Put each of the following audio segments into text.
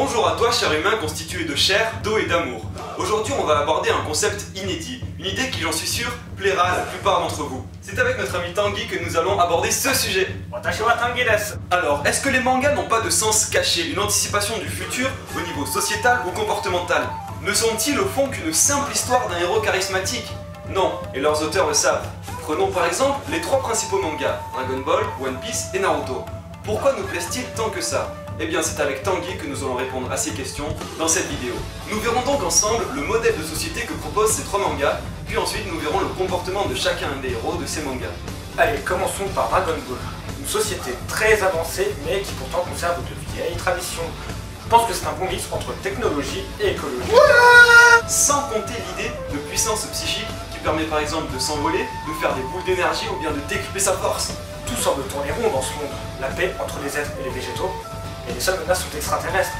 Bonjour à toi cher humain constitué de chair, d'eau et d'amour. Aujourd'hui on va aborder un concept inédit, une idée qui j'en suis sûr plaira à la plupart d'entre vous. C'est avec notre ami Tanguy que nous allons aborder ce sujet. Alors, est-ce que les mangas n'ont pas de sens caché, une anticipation du futur au niveau sociétal ou comportemental? Ne sont-ils au fond qu'une simple histoire d'un héros charismatique? Non, et leurs auteurs le savent. Prenons par exemple les trois principaux mangas, Dragon Ball, One Piece et Naruto. Pourquoi nous plaisent-ils tant que ça? Eh bien c'est avec Tanguy que nous allons répondre à ces questions dans cette vidéo. Nous verrons donc ensemble le modèle de société que proposent ces trois mangas, puis ensuite nous verrons le comportement de chacun des héros de ces mangas. Allez, commençons par Dragon Ball. Une société très avancée mais qui pourtant conserve de vieilles traditions. Je pense que c'est un bon mix entre technologie et écologie. Sans compter l'idée de puissance psychique qui permet par exemple de s'envoler, de faire des boules d'énergie ou bien de décupler sa force. Tout semble tourner rond dans ce monde. La paix entre les êtres et les végétaux. Et les seules menaces sont extraterrestres.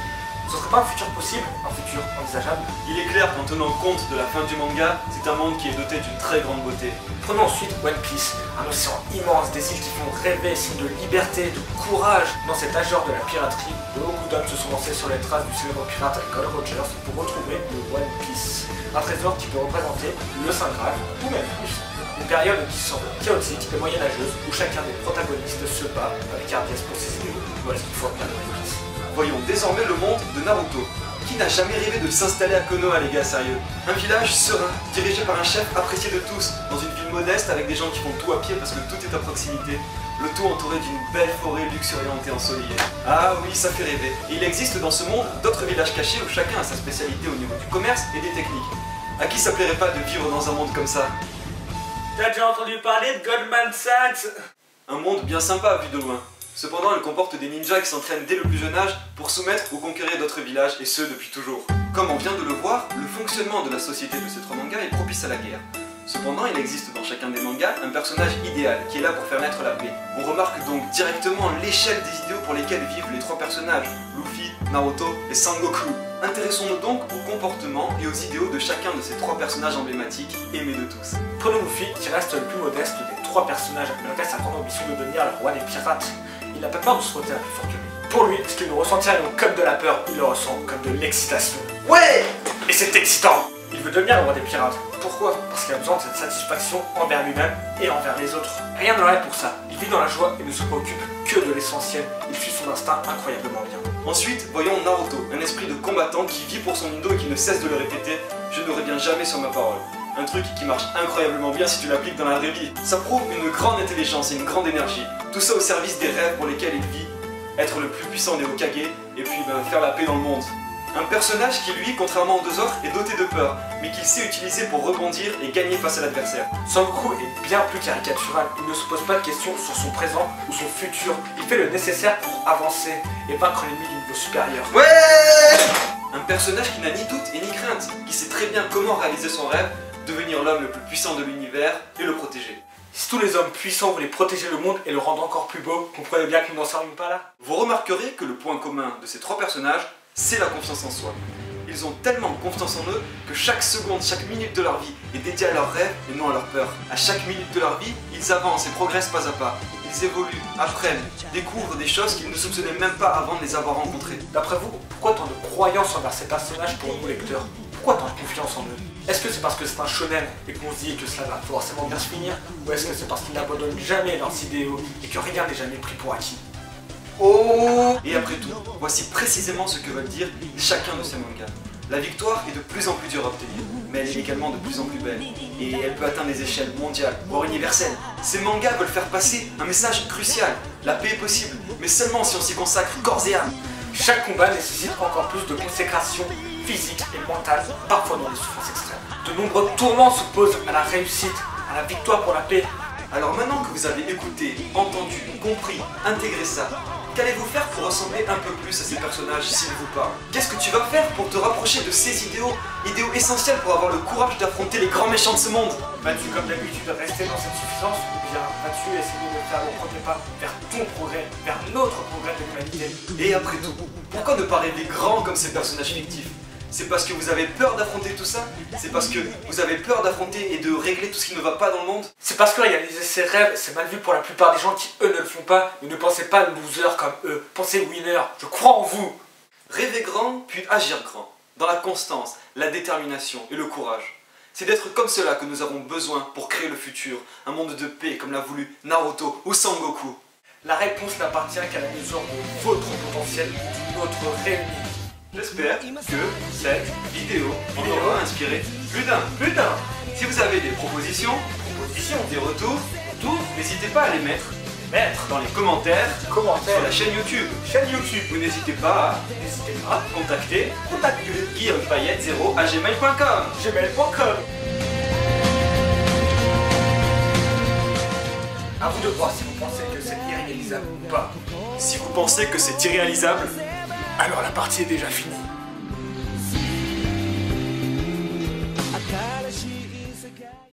Ce serait pas un futur possible, un futur envisageable? Il est clair qu'en tenant compte de la fin du manga, c'est un monde qui est doté d'une très grande beauté. Prenons ensuite One Piece, un océan immense, des îles qui font rêver, signe de liberté, de courage. Dans cet âge d'or de la piraterie, beaucoup d'hommes se sont lancés sur les traces du célèbre pirate Gold Rogers pour retrouver le One Piece. Un trésor qui peut représenter le Saint Graal, ou même plus. Une période qui semble chaotique et moyenâgeuse, où chacun des protagonistes se bat avec hardiesse pour ses idéaux. Voilà ce qu'il faut regarder One Piece. Voyons désormais le monde de Naruto. Qui n'a jamais rêvé de s'installer à Konoha, les gars, sérieux? Un village serein, dirigé par un chef apprécié de tous, dans une ville modeste avec des gens qui font tout à pied parce que tout est à proximité. Le tout entouré d'une belle forêt luxuriante et ensoleillée. Ah oui, ça fait rêver. Et il existe dans ce monde d'autres villages cachés où chacun a sa spécialité au niveau du commerce et des techniques. À qui ça plairait pas de vivre dans un monde comme ça? T'as déjà entendu parler de Goldman Sachs? Un monde bien sympa vu de loin. Cependant, elle comporte des ninjas qui s'entraînent dès le plus jeune âge pour soumettre ou conquérir d'autres villages, et ce depuis toujours. Comme on vient de le voir, le fonctionnement de la société de ces trois mangas est propice à la guerre. Cependant, il existe dans chacun des mangas un personnage idéal qui est là pour faire naître la paix. On remarque donc directement l'échelle des idéaux pour lesquels vivent les trois personnages, Luffy, Naruto et Sangoku. Intéressons-nous donc au comportement et aux idéaux de chacun de ces trois personnages emblématiques, aimés de tous. Prenons Luffy, qui reste le plus modeste des trois personnages, malgré sa grande ambition de devenir le roi des pirates. Il n'a pas peur de se frotter à plus fort que lui. Pour lui, ce qu'il ne ressentirait donc comme de la peur, il le ressent comme de l'excitation. Ouais! Et c'est excitant! Il veut devenir le roi des pirates. Pourquoi? Parce qu'il a besoin de cette satisfaction envers lui-même et envers les autres. Rien ne l'arrête pour ça. Il vit dans la joie et ne se préoccupe que de l'essentiel. Il suit son instinct incroyablement bien. Ensuite, voyons Naruto, un esprit de combattant qui vit pour son indo et qui ne cesse de le répéter « Je ne reviens jamais sur ma parole ». Un truc qui marche incroyablement bien si tu l'appliques dans la vraie vie. Ça prouve une grande intelligence et une grande énergie. Tout ça au service des rêves pour lesquels il vit. Être le plus puissant des Hokage et puis faire la paix dans le monde. Un personnage qui lui, contrairement aux deux autres, est doté de peur, mais qu'il sait utiliser pour rebondir et gagner face à l'adversaire. Sangoku est bien plus caricatural, il ne se pose pas de questions sur son présent ou son futur. Il fait le nécessaire pour avancer et vaincre l'ennemi du niveau supérieur. Ouais! Un personnage qui n'a ni doute et ni crainte, qui sait très bien comment réaliser son rêve, devenir l'homme le plus puissant de l'univers et le protéger. Si tous les hommes puissants voulaient protéger le monde et le rendre encore plus beau, comprenez bien que nous n'en serions pas là. Vous remarquerez que le point commun de ces trois personnages, c'est la confiance en soi. Ils ont tellement confiance en eux que chaque seconde, chaque minute de leur vie est dédiée à leurs rêves et non à leur peur. À chaque minute de leur vie, ils avancent et progressent pas à pas. Ils évoluent, apprennent, découvrent des choses qu'ils ne soupçonnaient même pas avant de les avoir rencontrés. D'après vous, pourquoi tant de croyance envers ces personnages pour nous lecteurs? Pourquoi tant de confiance en eux? Est-ce que c'est parce que c'est un shonen et qu'on se dit que cela va forcément bien se finir? Ou est-ce que c'est parce qu'ils n'abandonnent jamais leurs idéaux et que rien n'est jamais pris pour acquis? Oh! Et après tout, voici précisément ce que veulent dire chacun de ces mangas. La victoire est de plus en plus dure à obtenir, mais elle est également de plus en plus belle. Et elle peut atteindre des échelles mondiales, voire universelles. Ces mangas veulent faire passer un message crucial. La paix est possible, mais seulement si on s'y consacre corps et âme. Chaque combat nécessite encore plus de consécration physique et mentale, parfois dans des souffrances extrêmes. De nombreux tourments s'opposent à la réussite, à la victoire pour la paix. Alors maintenant que vous avez écouté, entendu, compris, intégré ça, qu'allez-vous faire pour ressembler un peu plus à ces personnages s'ils vous parlent? Qu'est-ce que tu vas faire pour te rapprocher de ces idéaux essentiels pour avoir le courage d'affronter les grands méchants de ce monde? Vas-tu comme d'habitude rester dans cette suffisance ou bien vas-tu essayer de faire le premier pas vers ton progrès, vers notre progrès de l'humanité? Et après tout, pourquoi ne pas rêver grand comme ces personnages fictifs? C'est parce que vous avez peur d'affronter tout ça? C'est parce que vous avez peur d'affronter et de régler tout ce qui ne va pas dans le monde? C'est parce que réaliser ses rêves, c'est mal vu pour la plupart des gens qui, eux, ne le font pas. Et ne pensez pas loser comme eux. Pensez winner. Je crois en vous. Rêver grand, puis agir grand, dans la constance, la détermination et le courage. C'est d'être comme cela que nous avons besoin pour créer le futur, un monde de paix comme l'a voulu Naruto ou Sangoku. La réponse n'appartient qu'à la mesure de votre potentiel, du nôtre réuni. J'espère que cette vidéo en aura inspiré plus d'un. Si vous avez des propositions, des retours, n'hésitez pas à les mettre dans les commentaires sur la chaîne YouTube. Vous n'hésitez pas à contacter guillaumepayette0@gmail.com. À vous de voir si vous pensez que c'est irréalisable ou pas. Si vous pensez que c'est irréalisable, Alors la partie est déjà finie.